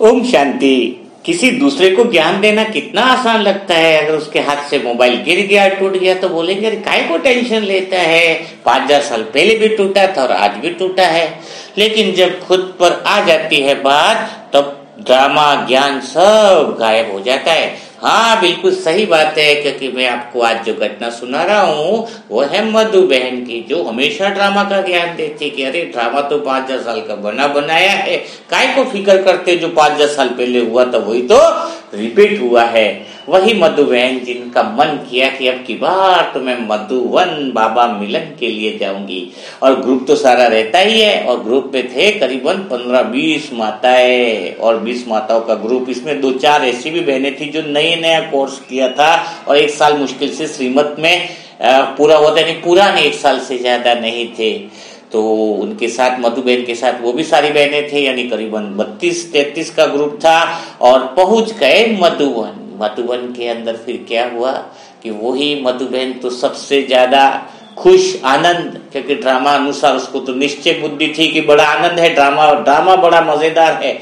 ओम शांति। किसी दूसरे को ज्ञान देना कितना आसान लगता है। अगर उसके हाथ से मोबाइल गिर गया, टूट गया तो बोलेंगे अरे काय को टेंशन लेता है, 5-10 साल पहले भी टूटा था और आज भी टूटा है। लेकिन जब खुद पर आ जाती है बात, तब ड्रामा ज्ञान सब गायब हो जाता है। हाँ, बिल्कुल सही बात है, क्योंकि मैं आपको आज जो घटना सुना रहा हूँ वो है मधु बहन की, जो हमेशा ड्रामा का ज्ञान देती कि अरे ड्रामा तो 5-10 साल का बनाया है, काय को फिक्र करते, जो 5-10 साल पहले हुआ था वही तो रिपीट हुआ है। वही मधु बहन जिनका मन किया कि अब की बार तो मैं मधुवन बाबा मिलन के लिए जाऊंगी। और ग्रुप तो सारा रहता ही है, और ग्रुप में थे करीबन 15-20 माताएं और 20 माताओं का ग्रुप। इसमें 2-4 ऐसी भी बहनें थी जो नया कोर्स किया था और 1 साल मुश्किल से श्रीमत में पूरा होता नहीं, पूरा नहीं, 1 साल से ज्यादा नहीं थे। तो उनके साथ मधु बहन के साथ वो भी सारी बहनें थे, यानी करीबन 32-33 का ग्रुप था। और पहुंच गए मधुबन के अंदर। फिर क्या हुआ कि वही मधु बहन तो सबसे ज्यादा खुश, आनंद, क्योंकि ड्रामा अनुसार उसको तो निश्चय बुद्धि थी कि बड़ा आनंद है, ड्रामा बड़ा मजेदार है।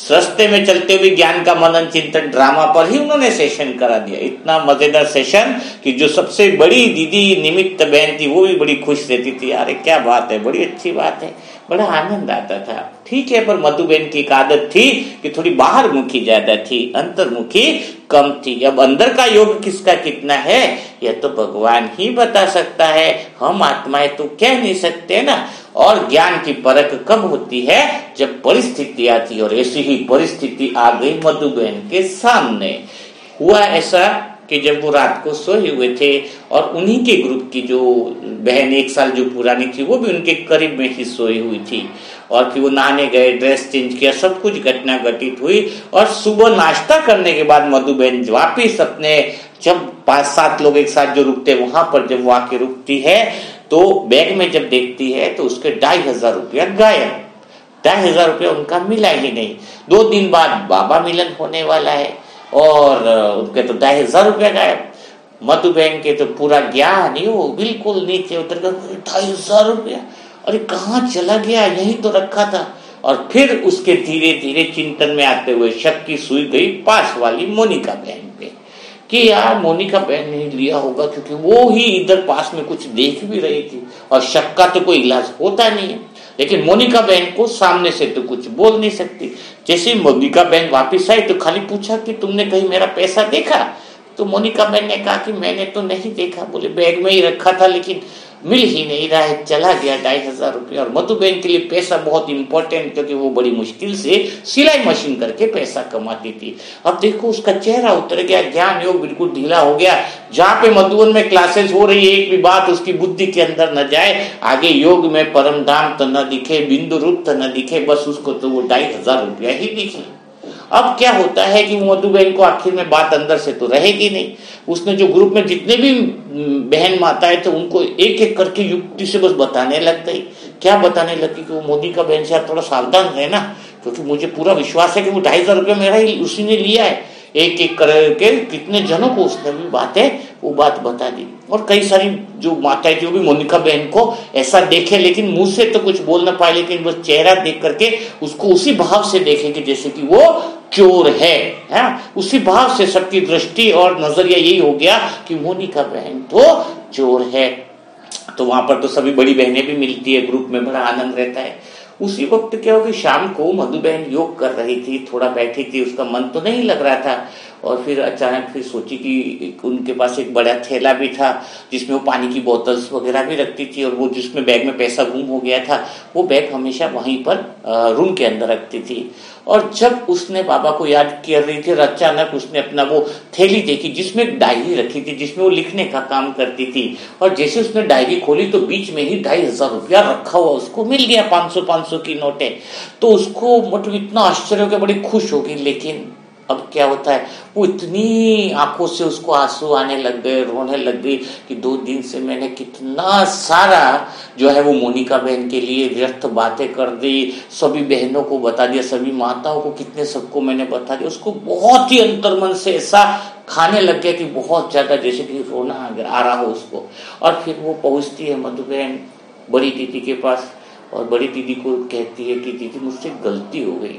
रास्ते में चलते हुए ज्ञान का मनन चिंतन ड्रामा पर ही उन्होंने सेशन करा दिया। इतना मजेदार सेशन कि जो सबसे बड़ी दीदी निमित्त बहन थी वो भी बड़ी खुश रहती थी, अरे क्या बात है, बड़ी अच्छी बात है, बड़ा आनंद आता था। ठीक है, पर मधु बहन की एक आदत थी कि थोड़ी बाहर मुखी ज्यादा थी, अंतर्मुखी कम थी। अब अंदर का योग किसका कितना है यह तो भगवान ही बता सकता है, हम आत्माएं तो कह नहीं सकते ना। और ज्ञान की परख कब होती है, जब परिस्थिति आती है, और ऐसी ही परिस्थिति आ गई मधु बहन के सामने। हुआ ऐसा कि जब वो रात को सोए हुए थे और उन्हीं के ग्रुप की जो बहन 1 साल जो पुरानी थी वो भी उनके करीब में ही सोई हुई थी, और फिर वो नहाने गए, ड्रेस चेंज किया, सब कुछ घटना घटित हुई। और सुबह नाश्ता करने के बाद मधु बहन वापिस अपने, जब 5-7 लोग एक साथ जो रुकते वहां पर जब वो आके रुकती है तो बैग में जब देखती है तो उसके 2,500 रुपया गायब। 2,500 रुपया उनका मिला ही नहीं। 2 दिन बाद बाबा मिलन होने वाला है और उनके तो 2,500 रुपया गायब। मधु बहन के तो पूरा ज्ञान ही वो बिल्कुल नीचे उतर गया। 2,500 रुपया, अरे कहाँ चला गया, यही तो रखा था। और फिर उसके धीरे धीरे चिंतन में आते हुए शक की सुई गई पास वाली मोनिका बहन पे कि यार मोनिका बहन ने लिया होगा, क्योंकि वो ही इधर पास में कुछ देख भी रही थी, और शक का तो कोई इलाज होता नहीं है। लेकिन मोनिका बहन को सामने से तो कुछ बोल नहीं सकती। जैसे मोनिका बहन वापिस आई तो खाली पूछा कि तुमने कहीं मेरा पैसा देखा? तो मोनिका बहन ने कहा कि मैंने तो नहीं देखा। बोले बैग में ही रखा था, लेकिन मिल ही नहीं रहा है, चला गया 2,500 रुपया। और मधु बहन के लिए पैसा बहुत इंपॉर्टेंट, क्योंकि वो बड़ी मुश्किल से सिलाई मशीन करके पैसा कमाती थी। अब देखो उसका चेहरा उतर गया, ज्ञान योग बिल्कुल ढीला हो गया। जहाँ पे मधुबन में क्लासेस हो रही है, एक भी बात उसकी बुद्धि के अंदर न जाए, आगे योग में परम धाम तो न दिखे, बिंदु रूप तो न दिखे, बस उसको तो वो 2,500 रुपया ही दिखे। अब क्या होता है कि मधु बहन को आखिर में बात अंदर से तो रहेगी नहीं। उसने जो ग्रुप में जितने भी बहन माताएं थे उनको एक एक करके युक्ति से बस बताने लग गई। क्या बताने लगी कि वो मोनिका बहन से आप थोड़ा सावधान रहे ना, क्योंकि मुझे पूरा विश्वास है कि वो 2,500 रुपया मेरा ही उसी ने लिया है। एक एक करके कितने जनों को उसने भी वो बात बता दी। और कई सारी जो माताएं थी वो भी मोनिका बहन को ऐसा देखे, लेकिन मुंह से तो कुछ बोल ना पाए, लेकिन बस चेहरा देख करके उसको उसी भाव से देखे कि जैसे कि वो चोर है। उसी भाव से सबकी दृष्टि और नजरिया यही हो गया कि मोनिका बहन तो चोर है। तो वहां पर तो सभी बड़ी बहनें भी मिलती है, ग्रुप में बड़ा आनंद रहता है। उसी वक्त क्या हो कि शाम को मधु बहन योग कर रही थी, थोड़ा बैठी थी, उसका मन तो नहीं लग रहा था। और फिर अचानक फिर सोची कि उनके पास एक बड़ा थैला भी था जिसमें वो पानी की बोतल्स वगैरह भी रखती थी, और वो जिसमें बैग में पैसा गुम हो गया था वो बैग हमेशा वहीं पर रूम के अंदर रखती थी। और जब उसने बाबा को याद कर रही थी, अचानक उसने अपना वो थैली देखी जिसमें एक डायरी रखी थी, जिसमें वो लिखने का काम करती थी। और जैसे उसने डायरी खोली तो बीच में ही 2,500 रुपया रखा हुआ उसको मिल गया, 500 की नोटें। तो उसको मतलब इतना आश्चर्य हो गया, बड़ी खुश हो गई। लेकिन अब क्या होता है, वो इतनी आंखों से उसको आंसू आने लग गए, रोने लग गई कि 2 दिन से मैंने कितना सारा जो है वो मोनिका बहन के लिए व्यर्थ बातें कर दी, सभी बहनों को बता दिया, सभी माताओं को, कितने सबको मैंने बता दिया। उसको बहुत ही अंतर्मन से ऐसा खाने लग गया कि बहुत ज्यादा जैसे कि रोना आ रहा हो उसको। और फिर वो पहुंचती है मधु बहन बड़ी दीदी के पास, और बड़ी दीदी को कहती है कि दीदी मुझसे गलती हो गई।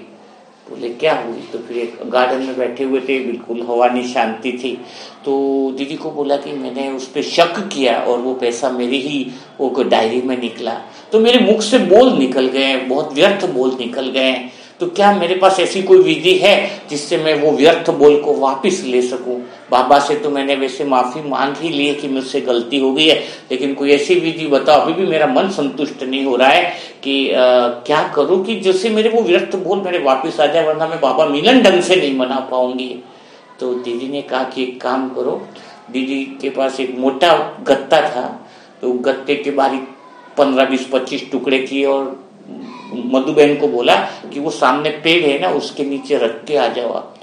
बोले क्या हुई? तो फिर एक गार्डन में बैठे हुए थे, बिल्कुल हवा नहीं, शांति थी। तो दीदी को बोला कि मैंने उस पर शक किया और वो पैसा मेरी ही वो डायरी में निकला। तो मेरे मुख से बोल निकल गए, बहुत व्यर्थ बोल निकल गए। तो क्या मेरे पास ऐसी कोई विधि है जिससे मैं वो व्यर्थ बोल को वापस ले सकूं? बाबा से तो मैंने वैसे माफी मांग ही ली है कि मुझसे गलती हो गई है, लेकिन कोई ऐसी विधि बताओ। अभी भी मेरा मन संतुष्ट नहीं हो रहा है कि क्या करूं कि जिससे मेरे वो व्यर्थ बोल मेरे वापस आ जाए, वरना मैं बाबा मिलन ढंग से नहीं मना पाऊंगी। तो दीदी ने कहा कि एक काम करो। दीदी के पास एक मोटा गत्ता था, तो गत्ते के बारीक 15, 20, 25 टुकड़े किए और मधु बहन को बोला कि वो सामने पेड़ है ना, उसके नीचे रख के आ जाओ आप।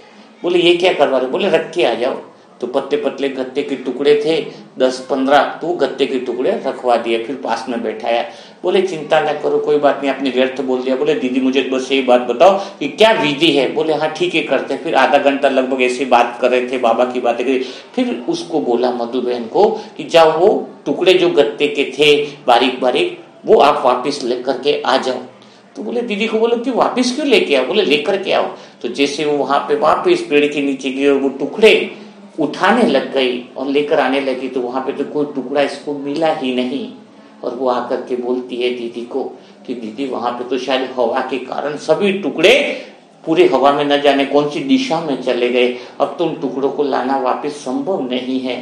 बोले ये क्या करवा रहे? बोले रख के आ जाओ। तो पतले पतले गत्ते के टुकड़े थे 10-15, तो गत्ते के टुकड़े रखवा दिए, फिर पास में बैठाया। बोले चिंता न करो, कोई बात नहीं, आपने व्यर्थ बोल दिया। बोले दीदी मुझे बस यही बात बताओ कि क्या विधि है? बोले हाँ ठीक है करते। फिर आधा घंटा लगभग ऐसी बात कर रहे थे, बाबा की बातें करी। फिर उसको बोला मधु बहन को कि जाओ वो टुकड़े जो गत्ते के थे बारीक बारीक, वो आप वापिस लेकर के आ जाओ। तो बोले दीदी को बोलो कि वापिस क्यों लेके आओ? बोले लेकर के आओ। तो जैसे वो वहां पे वापिस पेड़ के नीचे गई और वो टुकड़े उठाने लग गई और लेकर आने लगी, तो वहां पे तो कोई टुकड़ा इसको मिला ही नहीं। और वो आकर के बोलती है दीदी को कि दीदी वहां पे तो शायद हवा के कारण सभी टुकड़े पूरे हवा में न जाने कौन सी दिशा में चले गए, अब तो उन टुकड़ों को लाना वापिस संभव नहीं है।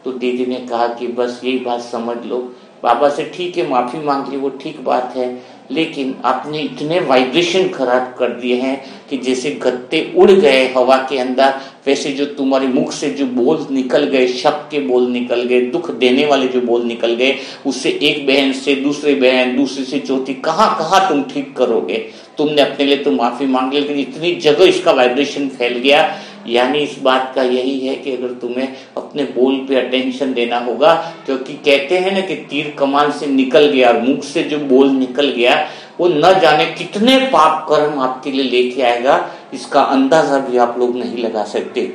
तो दीदी ने कहा कि बस यही बात समझ लो, बाबा से ठीक है माफी मांग ली, वो ठीक बात है, लेकिन आपने इतने वाइब्रेशन खराब कर दिए हैं कि जैसे गत्ते उड़ गए हवा के अंदर, वैसे जो तुम्हारे मुख से जो बोल निकल गए, शक के बोल निकल गए, दुख देने वाले जो बोल निकल गए, उससे एक बहन से दूसरे बहन, दूसरी से चौथी, कहाँ कहाँ तुम ठीक करोगे? तुमने अपने लिए तो माफी मांग ली, लेकिन इतनी जगह इसका वाइब्रेशन फैल गया। यानी इस बात का यही है कि अगर तुम्हें अपने बोल पे अटेंशन देना होगा, क्योंकि कहते हैं ना कि तीर कमान से निकल गया और मुख से जो बोल निकल गया, वो न जाने कितने पाप कर्म आपके लिए लेके आएगा, इसका अंदाजा भी आप लोग नहीं लगा सकते।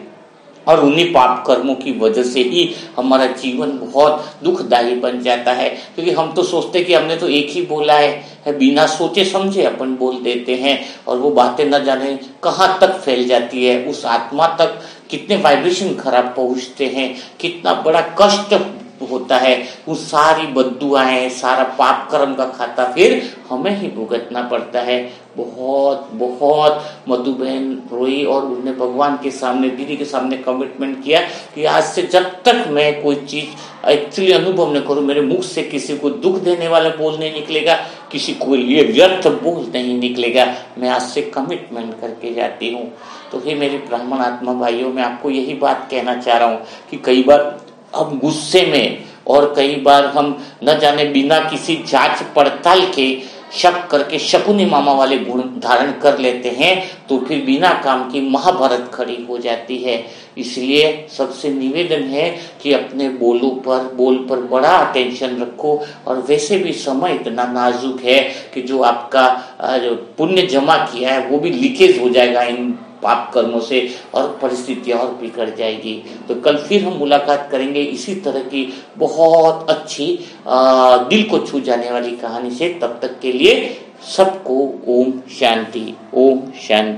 और उन्हीं पाप कर्मों की वजह से ही हमारा जीवन बहुत दुखदायी बन जाता है, क्योंकि हम तो सोचते कि हमने तो एक ही बोला है, बिना सोचे समझे अपन बोल देते हैं और वो बातें न जाने कहाँ तक फैल जाती है, उस आत्मा तक कितने वाइब्रेशन खराब पहुंचते हैं, कितना बड़ा कष्ट होता है। वो सारी बद्दुआएं, सारा पाप कर्म का खाता फिर हमें ही भुगतना पड़ता है। बहुत बहुत मधु बहन रोई और उन्होंने भगवान के सामने, दीदी के सामने कमिटमेंट किया कि आज से जब तक मैं कोई चीज एक्चुअली अनुभव न करूं, मेरे मुख से किसी को दुख देने वाला बोल नहीं निकलेगा, किसी को ये व्यर्थ बोल नहीं निकलेगा, मैं आज से कमिटमेंट करके जाती हूँ। तो हे मेरे ब्राह्मण आत्मा भाइयों, मैं आपको यही बात कहना चाह रहा हूँ कि कई बार हम गुस्से में और कई बार हम न जाने बिना किसी जांच पड़ताल के शक करके शकुनी मामा वाले गुण धारण कर लेते हैं, तो फिर बिना काम की महाभारत खड़ी हो जाती है। इसलिए सबसे निवेदन है कि अपने बोल पर बड़ा अटेंशन रखो। और वैसे भी समय इतना नाजुक है कि जो आपका जो पुण्य जमा किया है वो भी लीकेज हो जाएगा इन पाप कर्मों से और परिस्थितियां और बिगड़ जाएगी। तो कल फिर हम मुलाकात करेंगे इसी तरह की बहुत अच्छी दिल को छू जाने वाली कहानी से। तब तक के लिए सबको ओम शांति, ओम शांति।